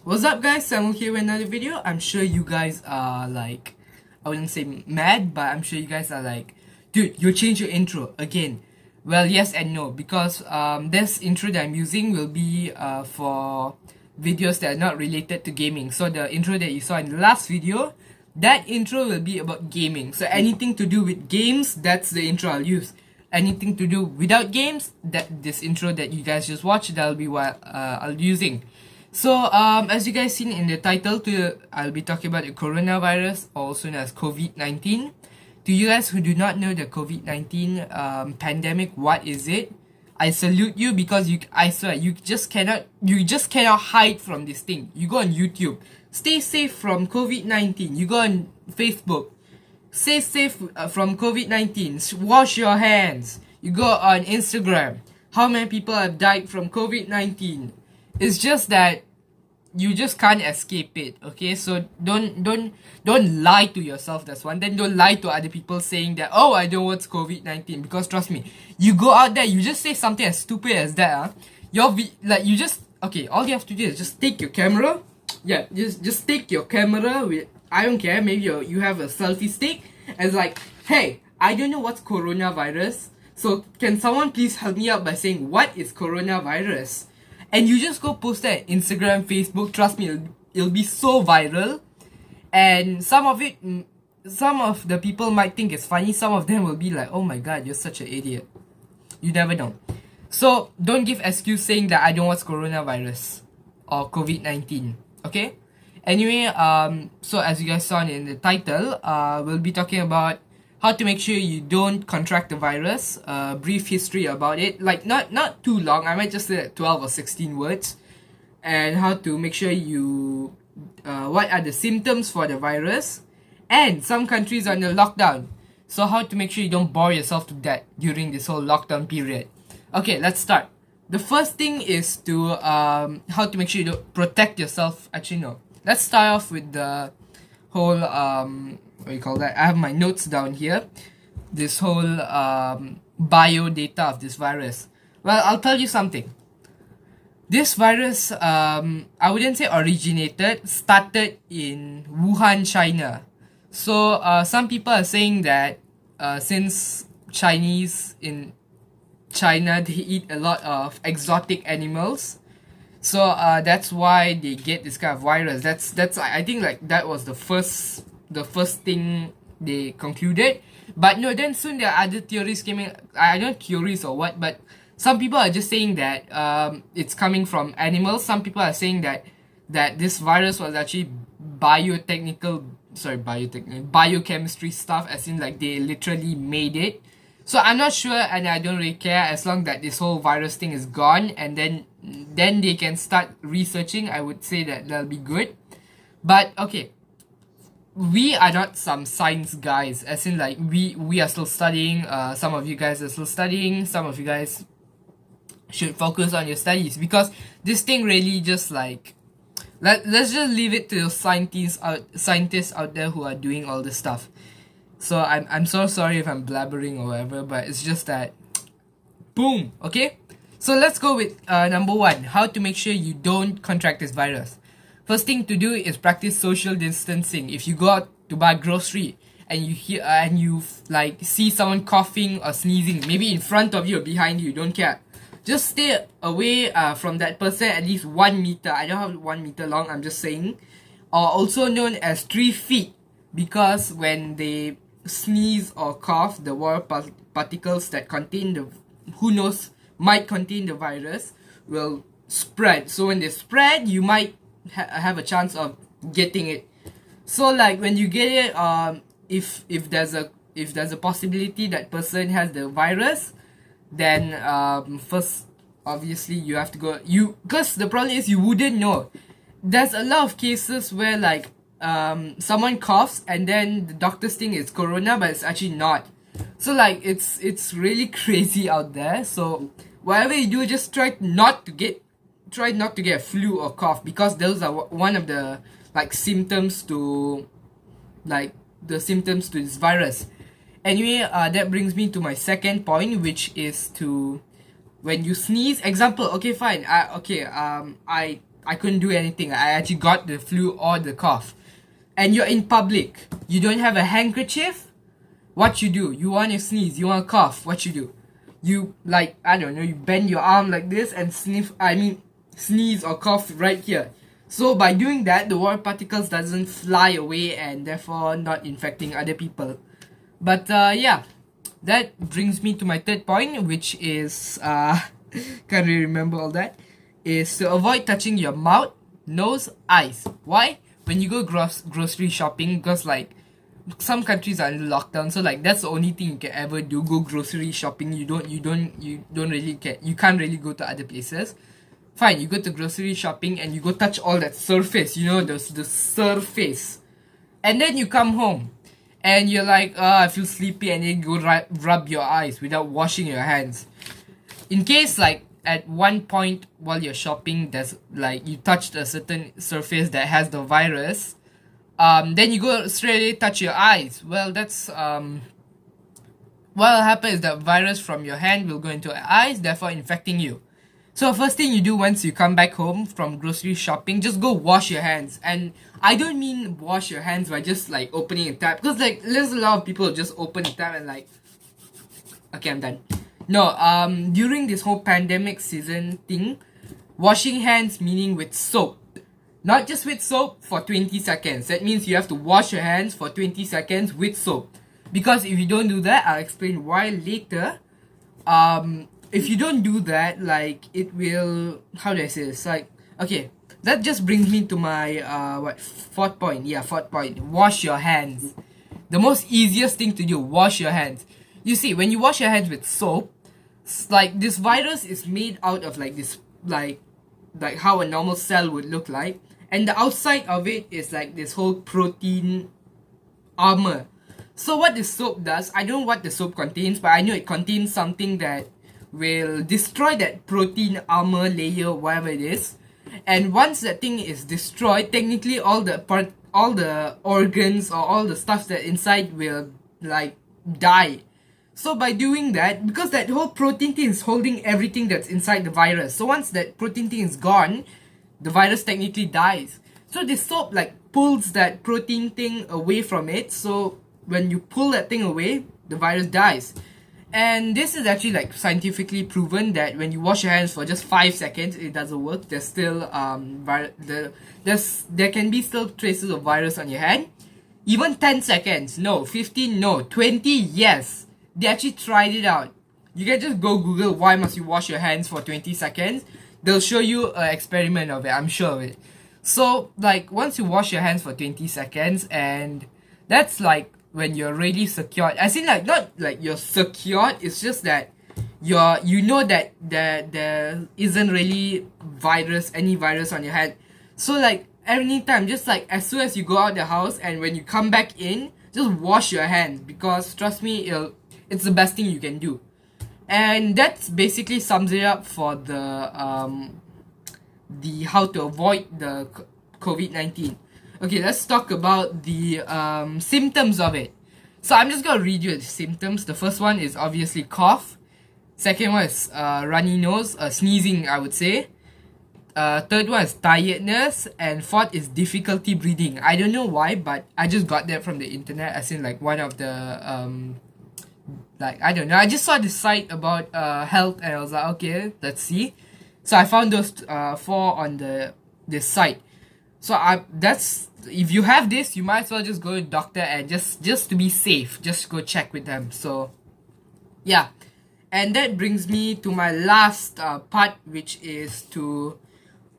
What's up, guys? Samuel here with another video. I'm sure you guys are like, I wouldn't say mad, but I'm sure you guys are like, dude, you changed your intro again. Well, yes and no, because this intro that I'm using will be for videos that are not related to gaming. So the intro that you saw in the last video, that intro will be about gaming. So anything to do with games, that's the intro I'll use. Anything to do without games, that this intro that you guys just watched, that'll be what I'll be using. So, as you guys seen in the title, I'll be talking about the coronavirus, also known as Covid-19. To you guys who do not know the Covid-19 pandemic, what is it? I salute you because I swear, you just cannot hide from this thing. You go on YouTube, stay safe from Covid-19. You go on Facebook, stay safe from Covid-19. Wash your hands. You go on Instagram. How many people have died from Covid-19? It's just that you just can't escape it, okay? So don't lie to yourself. That's one. Then don't lie to other people saying that, oh, I don't want COVID-19, because trust me, you go out there, you just say something as stupid as that, okay, all you have to do is just take your camera. Yeah, just take your camera with, I don't care, maybe you have a selfie stick, and it's like, hey, I don't know what's coronavirus, so can someone please help me out by saying what is coronavirus? And you just go post that on Instagram, Facebook. Trust me, it'll be so viral. And some of the people might think it's funny. Some of them will be like, oh my god, you're such an idiot. You never know. So don't give excuse saying that I don't watch coronavirus or COVID-19. Okay? Anyway, so as you guys saw in the title, we'll be talking about how to make sure you don't contract the virus, brief history about it, like not too long, I might just say like 12 or 16 words, and how to make sure you, what are the symptoms for the virus, and some countries are in the lockdown, so how to make sure you don't bore yourself to death during this whole lockdown period. Okay, let's start. The first thing is to, how to make sure you don't protect yourself. Actually, no. Let's start off with the whole, what do you call that? I have my notes down here. This whole bio data of this virus. Well, I'll tell you something. This virus, I wouldn't say started in Wuhan, China. So some people are saying that since Chinese in China, they eat a lot of exotic animals. So that's why they get this kind of virus. That's I think like that was the first thing they concluded. But no, then soon there are other theories came in. I don't know theories or what, but some people are just saying that it's coming from animals. Some people are saying that this virus was actually biochemistry stuff, as in like they literally made it. So I'm not sure, and I don't really care, as long that this whole virus thing is gone, and then they can start researching. I would say that that'll be good. But okay, we are not some science guys, as in like we are still studying. Some of you guys are still studying. Some of you guys should focus on your studies, because this thing really just like, let's just leave it to scientists out there who are doing all this stuff. So I'm so sorry if I'm blabbering or whatever, but it's just that, boom, okay? So let's go with number one, how to make sure you don't contract this virus. First thing to do is practice social distancing. If you go out to buy grocery and you hear and you like see someone coughing or sneezing, maybe in front of you or behind you, don't care. Just stay away from that person at least 1 meter. I don't have 1 meter long, I'm just saying. Or also known as 3 feet, because when they sneeze or cough, the water particles that contain the, who knows, might contain the virus will spread. So when they spread, you might have a chance of getting it. So like when you get it, if there's a possibility that person has the virus, then first obviously you have to go, because the problem is you wouldn't know. There's a lot of cases where like someone coughs and then the doctors think it's corona, but it's actually not. So like it's really crazy out there. So whatever you do, just try not to get a flu or cough, because those are one of the like symptoms to this virus. Anyway, that brings me to my second point, which is to, when you sneeze, example, okay, fine, I I couldn't do anything. I actually got the flu or the cough. And you're in public. You don't have a handkerchief. What you do? You want to sneeze. You want to cough. What you do? You like, I don't know, you bend your arm like this and sneeze or cough right here. So by doing that, the water particles doesn't fly away and therefore not infecting other people. But yeah, that brings me to my third point, which is can't really remember all that, is to avoid touching your mouth, nose, eyes. Why? When you go grocery shopping, because like some countries are in lockdown, so like that's the only thing you can ever do, go grocery shopping. You can't really go to other places. Fine, you go to grocery shopping and you go touch all that surface, the surface. And then you come home and you're like, I feel sleepy, and then you go rub your eyes without washing your hands. In case like at one point while you're shopping, there's like you touched a certain surface that has the virus, then you go straight away touch your eyes. Well, that's what will happen is that virus from your hand will go into your eyes, therefore infecting you. So first thing you do once you come back home from grocery shopping, just go wash your hands. And I don't mean wash your hands by just like opening a tap, because like there's a lot of people who just open a tap and like, okay, I'm done. No, during this whole pandemic season thing, washing hands meaning with soap. Not just with soap for 20 seconds. That means you have to wash your hands for 20 seconds with soap. Because if you don't do that, I'll explain why later. If you don't do that, like, it will, how do I say this? Like, okay, that just brings me to my, fourth point. Yeah, fourth point. Wash your hands. The most easiest thing to do, wash your hands. You see, when you wash your hands with soap, like, this virus is made out of, like, this, like how a normal cell would look like. And the outside of it is, like, this whole protein armor. So what the soap does, I don't know what the soap contains, but I know it contains something that will destroy that protein armor layer, whatever it is. And once that thing is destroyed, technically all the organs or all the stuff that inside will like die. So by doing that, because that whole protein thing is holding everything that's inside the virus, so once that protein thing is gone, the virus technically dies. So this soap like pulls that protein thing away from it. So when you pull that thing away, the virus dies. And this is actually like scientifically proven that when you wash your hands for just 5 seconds, it doesn't work. There's still there can be still traces of virus on your hand. Even 10 seconds, no. 15, no. 20, yes. They actually tried it out. You can just go Google why must you wash your hands for 20 seconds. They'll show you an experiment of it, I'm sure of it. So like once you wash your hands for 20 seconds, and that's like when you're really secured. I think like not like you're secured, it's just that you know that there isn't really any virus on your hand. So like anytime, just like as soon as you go out the house and when you come back in, just wash your hands, because trust me, it's the best thing you can do. And that's basically sums it up for the how to avoid the COVID-19. Okay, let's talk about the symptoms of it. So I'm just gonna read you the symptoms. The first one is obviously cough. Second one is runny nose, sneezing, I would say. Third one is tiredness, and fourth is difficulty breathing. I don't know why, but I just got that from the internet, as in like one of the like I don't know. I just saw this site about health, and I was like, okay, let's see. So I found those 4 on this site. So that's, if you have this, you might as well just go to the doctor and just to be safe, just go check with them. So yeah, and that brings me to my last part, which is to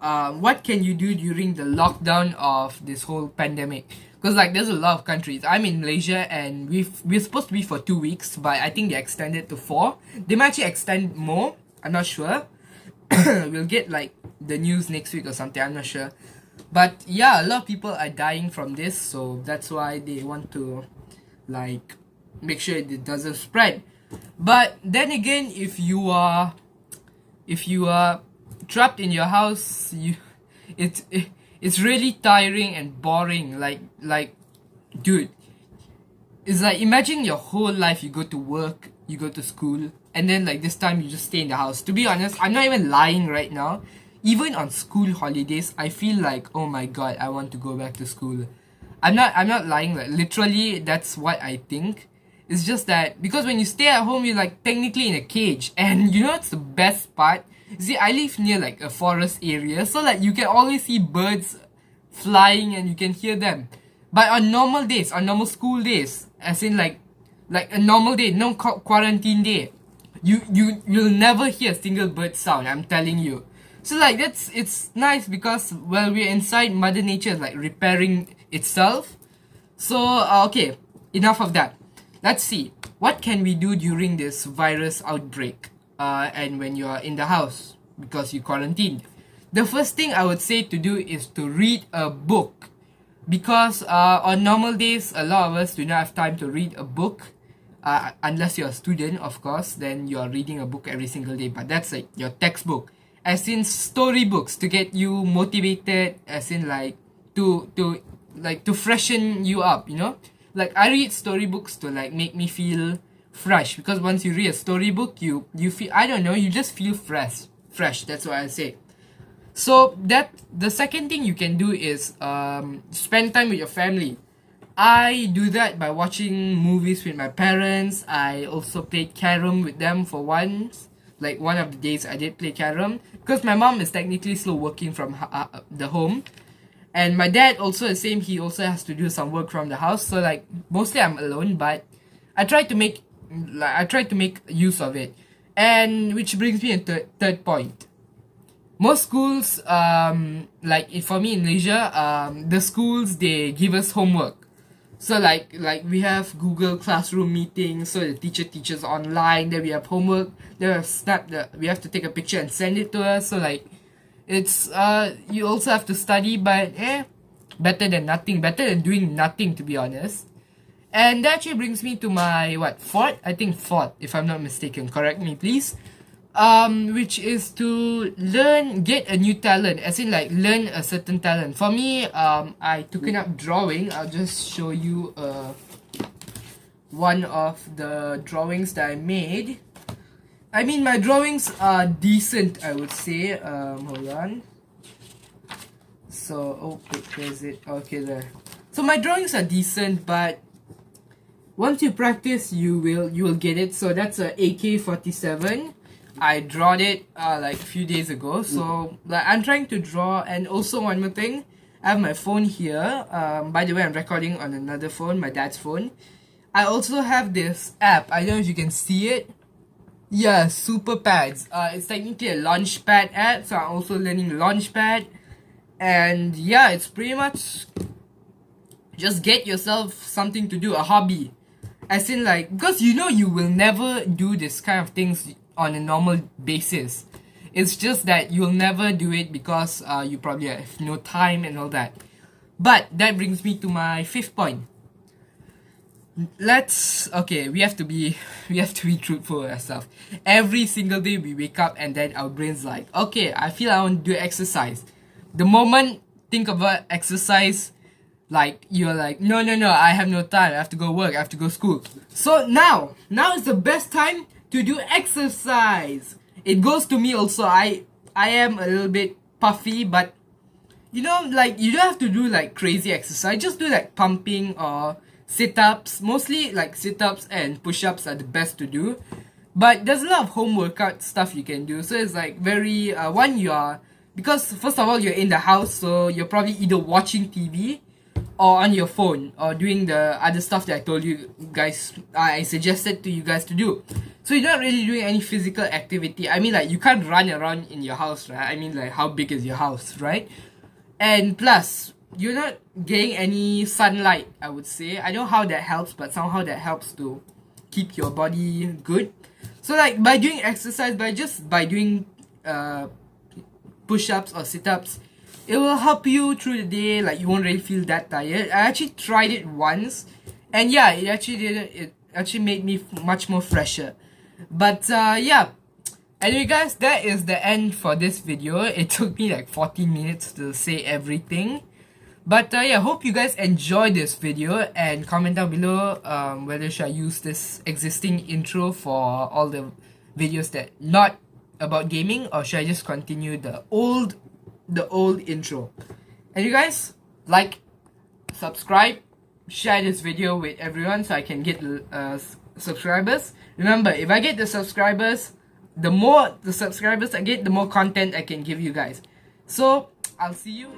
what can you do during the lockdown of this whole pandemic? Because like there's a lot of countries. I'm in Malaysia and we're supposed to be for 2 weeks, but I think they extended to 4. They might actually extend more, I'm not sure. We'll get like the news next week or something, I'm not sure. But yeah, a lot of people are dying from this, so that's why they want to like make sure it doesn't spread. But then again, if you are trapped in your house, it's really tiring and boring. Like dude, it's like imagine your whole life, you go to work, you go to school, and then like this time you just stay in the house. To be honest, I'm not even lying right now. even on school holidays, I feel like, oh my god, I want to go back to school. I'm not lying, like literally that's what I think. It's just that because when you stay at home, you're like technically in a cage. And you know what's the best part? See, I live near like a forest area, so like you can always see birds flying and you can hear them. But on normal days, on normal school days, as in like a normal day, no quarantine day, you'll never hear a single bird sound. I'm telling you. So like it's nice because while we're inside, Mother Nature is like repairing itself. So okay, enough of that. Let's see what can we do during this virus outbreak. And when you are in the house because you quarantined, the first thing I would say to do is to read a book. Because on normal days, a lot of us do not have time to read a book. Unless you're a student, of course, then you're reading a book every single day. But that's like your textbook. As in storybooks to get you motivated. As in like to freshen you up, you know. Like I read storybooks to like make me feel fresh. Because once you read a storybook, you feel, I don't know, you just feel fresh. That's what I say. So that the second thing you can do is spend time with your family. I do that by watching movies with my parents. I also played carom with them for once. Like one of the days I did play carom because my mom is technically still working from the home, and my dad also the same. He also has to do some work from the house. So like mostly I'm alone, but I try to make use of it. And which brings me to third point. Most schools, like for me in Malaysia, the schools, they give us homework. So like we have Google Classroom meetings, so the teacher teaches online. Then we have homework. Then we have we have to take a picture and send it to us. So like, it's you also have to study, but better than nothing. Better than doing nothing, to be honest. And that actually brings me to my fourth, if I'm not mistaken. Correct me, please. Which is to get a new talent, as in like learn a certain talent. For me, I took up drawing. I'll just show you one of the drawings that I made. I mean, my drawings are decent, I would say. Hold on. So, oh, wait, where is it? Okay, there. So my drawings are decent, but once you practice, you will get it. So that's a AK-47. I drawed it like a few days ago. So like I'm trying to draw. And also one more thing, I have my phone here. By the way, I'm recording on another phone, my dad's phone. I also have this app. I don't know if you can see it. Yeah, Super Pads. It's technically a Launchpad app. So I'm also learning Launchpad. And yeah, it's pretty much just get yourself something to do, a hobby. As in like, because you know you will never do this kind of things on a normal basis. It's just that you'll never do it because you probably have no time and all that. But that brings me to my fifth point. We have to be truthful with ourselves. Every single day we wake up and then our brain's like, okay, I feel I want to do exercise. The moment think about exercise, like you're like, no, I have no time, I have to go work, I have to go school. So now is the best time to do exercise. It goes to me also. I am a little bit puffy, but you know, like you don't have to do like crazy exercise. Just do like pumping or sit-ups. Mostly like sit-ups and push-ups are the best to do. But there's a lot of home workout stuff you can do. So it's like very because first of all you're in the house, so you're probably either watching TV or on your phone or doing the other stuff that I told you guys, I suggested to you guys to do. So you're not really doing any physical activity. I mean, like you can't run around in your house, right? I mean, like how big is your house, right? And plus, you're not getting any sunlight, I would say. I don't know how that helps, but somehow that helps to keep your body good. So like by doing exercise, by doing push-ups or sit-ups, it will help you through the day. Like you won't really feel that tired. I actually tried it once, and yeah, it actually made me much more fresher. But yeah, anyway guys, that is the end for this video. It took me like 14 minutes to say everything. But yeah, hope you guys enjoyed this video, and comment down below whether should I use this existing intro for all the videos that not about gaming, or should I just continue the old intro? And you guys, like, subscribe, share this video with everyone so I can get subscribers. Remember, if I get the subscribers, the more the subscribers I get, the more content I can give you guys. So I'll see you